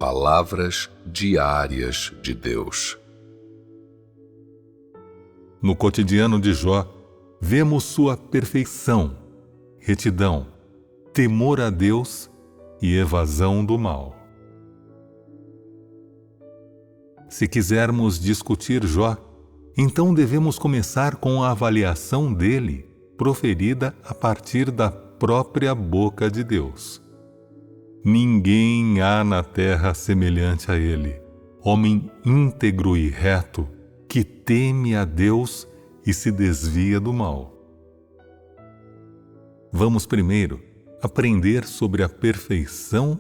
Palavras diárias de Deus. No cotidiano de Jó, vemos sua perfeição, retidão, temor a Deus e evasão do mal. Se quisermos discutir Jó, então devemos começar com a avaliação dele, proferida a partir da própria boca de Deus. Ninguém há na terra semelhante a ele, homem íntegro e reto, que teme a Deus e se desvia do mal. Vamos primeiro aprender sobre a perfeição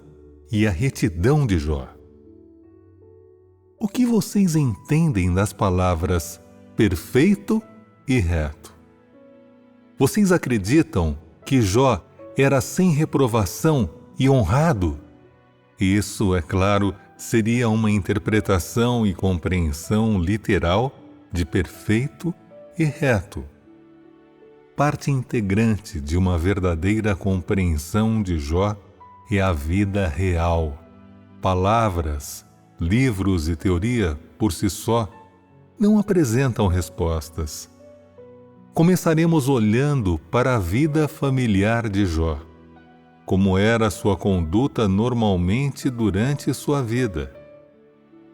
e a retidão de Jó. O que vocês entendem das palavras perfeito e reto? Vocês acreditam que Jó era sem reprovação e honrado? Isso, é claro, seria uma interpretação e compreensão literal de perfeito e reto. Parte integrante de uma verdadeira compreensão de Jó é a vida real. Palavras, livros e teoria, por si só, não apresentam respostas. Começaremos olhando para a vida familiar de Jó. Como era sua conduta normalmente durante sua vida.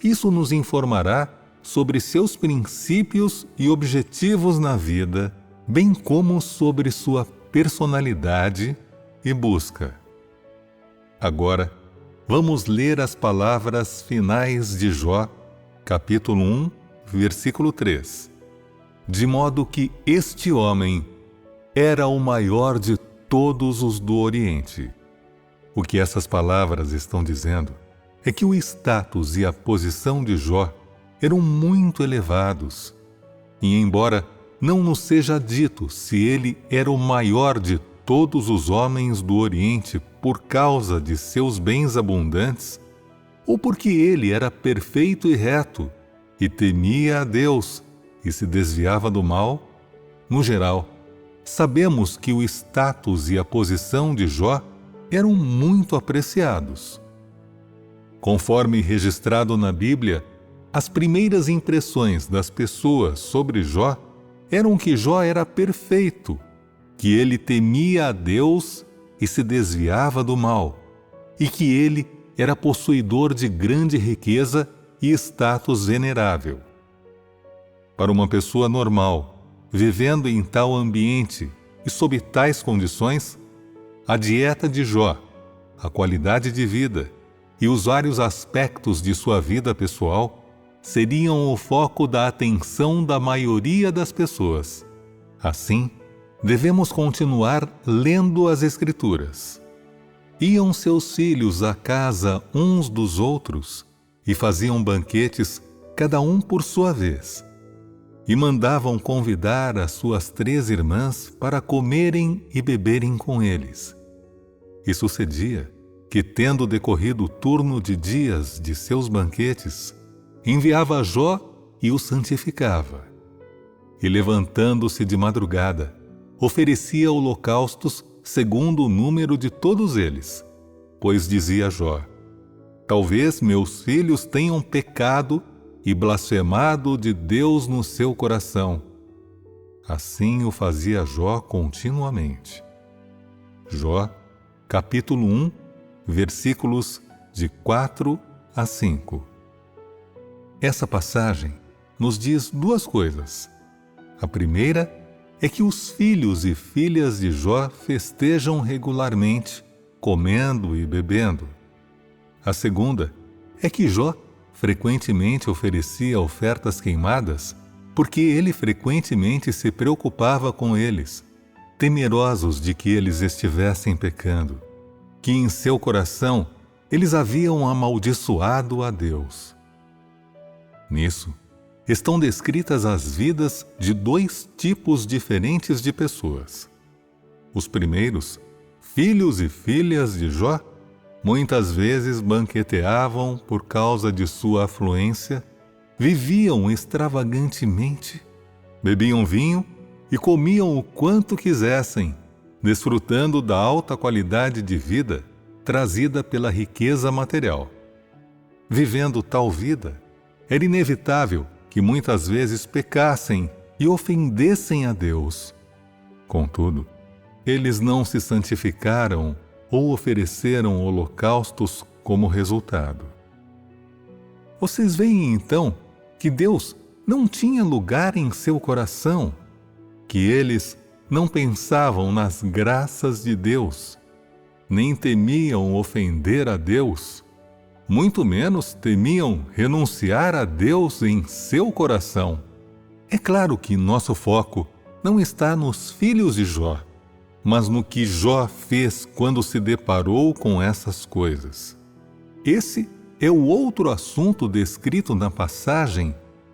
Isso nos informará sobre seus princípios e objetivos na vida, bem como sobre sua personalidade e busca. Agora, vamos ler as palavras finais de Jó, capítulo 1, versículo 3. De modo que este homem era o maior de todos os do Oriente. O que essas palavras estão dizendo é que o status e a posição de Jó eram muito elevados. E embora não nos seja dito se ele era o maior de todos os homens do Oriente por causa de seus bens abundantes, ou porque ele era perfeito e reto, e temia a Deus e se desviava do mal, no geral, sabemos que o status e a posição de Jó eram muito apreciados. Conforme registrado na Bíblia, as primeiras impressões das pessoas sobre Jó eram que Jó era perfeito, que ele temia a Deus e se desviava do mal, e que ele era possuidor de grande riqueza e status venerável. Para uma pessoa normal, vivendo em tal ambiente e sob tais condições, a dieta de Jó, a qualidade de vida e os vários aspectos de sua vida pessoal seriam o foco da atenção da maioria das pessoas. Assim, devemos continuar lendo as Escrituras. Iam seus filhos à casa uns dos outros e faziam banquetes, cada um por sua vez. E mandavam convidar as suas 3 irmãs para comerem e beberem com eles. E sucedia que, tendo decorrido o turno de dias de seus banquetes, enviava Jó e o santificava. E levantando-se de madrugada, oferecia holocaustos segundo o número de todos eles, pois dizia Jó: talvez meus filhos tenham pecado e blasfemado de Deus no seu coração. Assim o fazia Jó continuamente. Jó, capítulo 1, versículos de 4 a 5. Essa passagem nos diz 2 coisas. A primeira é que os filhos e filhas de Jó festejam regularmente, comendo e bebendo. A segunda é que Jó frequentemente oferecia ofertas queimadas porque ele frequentemente se preocupava com eles, temerosos de que eles estivessem pecando, que em seu coração eles haviam amaldiçoado a Deus. Nisso, estão descritas as vidas de 2 tipos diferentes de pessoas. Os primeiros, filhos e filhas de Jó, muitas vezes banqueteavam por causa de sua afluência, viviam extravagantemente, bebiam vinho e comiam o quanto quisessem, desfrutando da alta qualidade de vida trazida pela riqueza material. vivendo tal vida, era inevitável que muitas vezes pecassem e ofendessem a Deus. Contudo, eles não se santificaram ou ofereceram holocaustos como resultado. Vocês veem então que Deus não tinha lugar em seu coração, que eles não pensavam nas graças de Deus, nem temiam ofender a Deus, muito menos temiam renunciar a Deus em seu coração. É claro que nosso foco não está nos filhos de Jó, mas no que Jó fez quando se deparou com essas coisas. Esse é o outro assunto descrito na passagem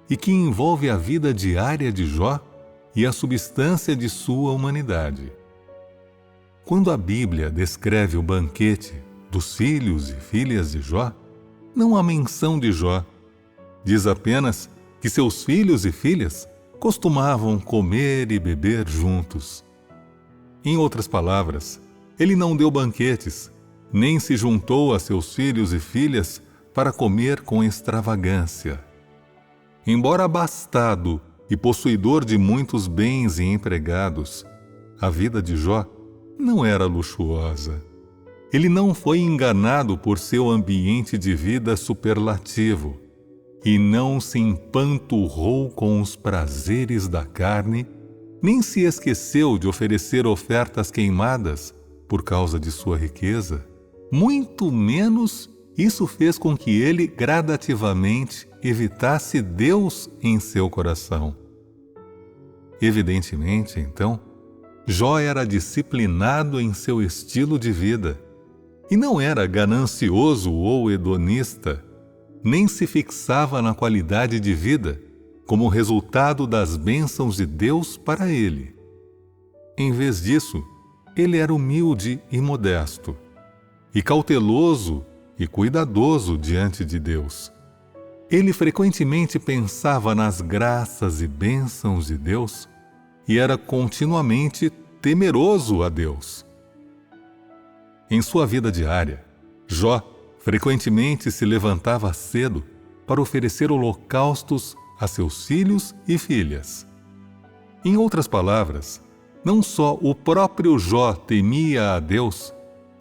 e que envolve a vida diária de Jó e a substância de sua humanidade. Quando a Bíblia descreve o banquete dos filhos e filhas de Jó, não há menção de Jó. Diz apenas que seus filhos e filhas costumavam comer e beber juntos. Em outras palavras, ele não deu banquetes, nem se juntou a seus filhos e filhas para comer com extravagância. Embora abastado e possuidor de muitos bens e empregados, a vida de Jó não era luxuosa. Ele não foi enganado por seu ambiente de vida superlativo e não se empanturrou com os prazeres da carne, nem se esqueceu de oferecer ofertas queimadas por causa de sua riqueza. Muito menos isso fez com que ele gradativamente evitasse Deus em seu coração. Evidentemente, então, Jó era disciplinado em seu estilo de vida e não era ganancioso ou hedonista, nem se fixava na qualidade de vida como resultado das bênçãos de Deus para ele. Em vez disso, ele era humilde e modesto, e cauteloso e cuidadoso diante de Deus. Ele frequentemente pensava nas graças e bênçãos de Deus e era continuamente temeroso a Deus. Em sua vida diária, Jó frequentemente se levantava cedo para oferecer holocaustos a seus filhos e filhas. Em outras palavras, não só o próprio Jó temia a Deus,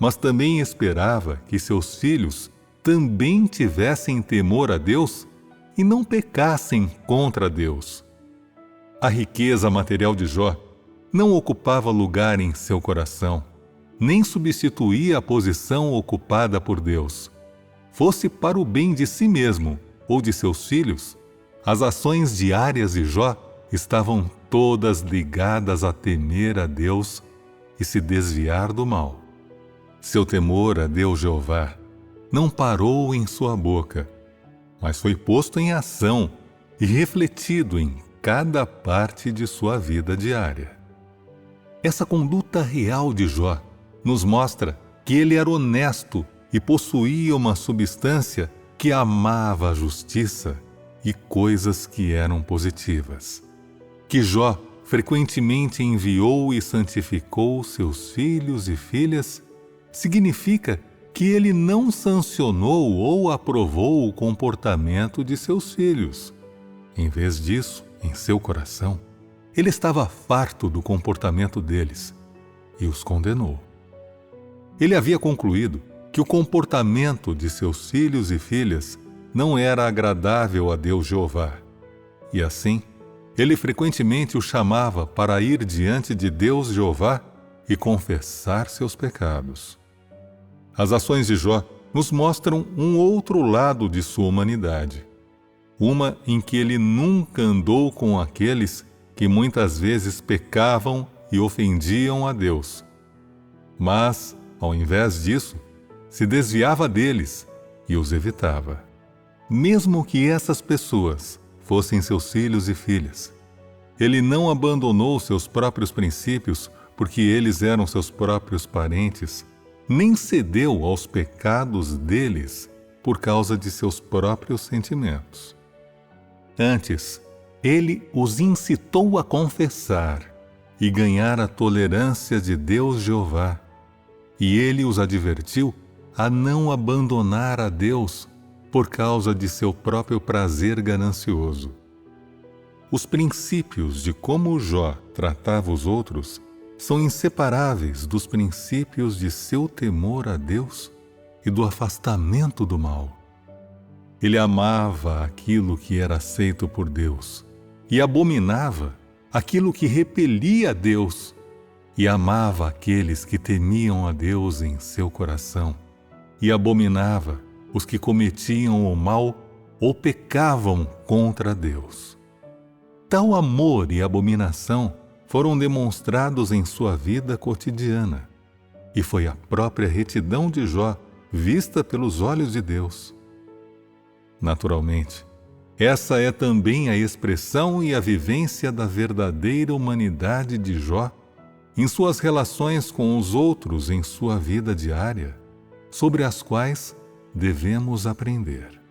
mas também esperava que seus filhos também tivessem temor a Deus e não pecassem contra Deus. A riqueza material de Jó não ocupava lugar em seu coração, nem substituía a posição ocupada por Deus. Fosse para o bem de si mesmo ou de seus filhos, as ações diárias de Jó estavam todas ligadas a temer a Deus e se desviar do mal. Seu temor a Deus Jeová não parou em sua boca, mas foi posto em ação e refletido em cada parte de sua vida diária. Essa conduta real de Jó nos mostra que ele era honesto e possuía uma substância que amava a justiça e coisas que eram positivas. Que Jó frequentemente enviou e santificou seus filhos e filhas significa que ele não sancionou ou aprovou o comportamento de seus filhos. Em vez disso, em seu coração, ele estava farto do comportamento deles e os condenou. Ele havia concluído que o comportamento de seus filhos e filhas não era agradável a Deus Jeová, e assim, ele frequentemente o chamava para ir diante de Deus Jeová e confessar seus pecados. As ações de Jó nos mostram um outro lado de sua humanidade, uma em que ele nunca andou com aqueles que muitas vezes pecavam e ofendiam a Deus, mas, ao invés disso, se desviava deles e os evitava. Mesmo que essas pessoas fossem seus filhos e filhas, ele não abandonou seus próprios princípios porque eles eram seus próprios parentes, nem cedeu aos pecados deles por causa de seus próprios sentimentos. Antes, ele os incitou a confessar e ganhar a tolerância de Deus Jeová, e ele os advertiu a não abandonar a Deus por causa de seu próprio prazer ganancioso. Os princípios de como Jó tratava os outros são inseparáveis dos princípios de seu temor a Deus e do afastamento do mal. Ele amava aquilo que era aceito por Deus e abominava aquilo que repelia a Deus, e amava aqueles que temiam a Deus em seu coração e abominava os que cometiam o mal ou pecavam contra Deus. Tal amor e abominação foram demonstrados em sua vida cotidiana, e foi a própria retidão de Jó vista pelos olhos de Deus. Naturalmente, essa é também a expressão e a vivência da verdadeira humanidade de Jó em suas relações com os outros em sua vida diária, sobre as quais devemos aprender.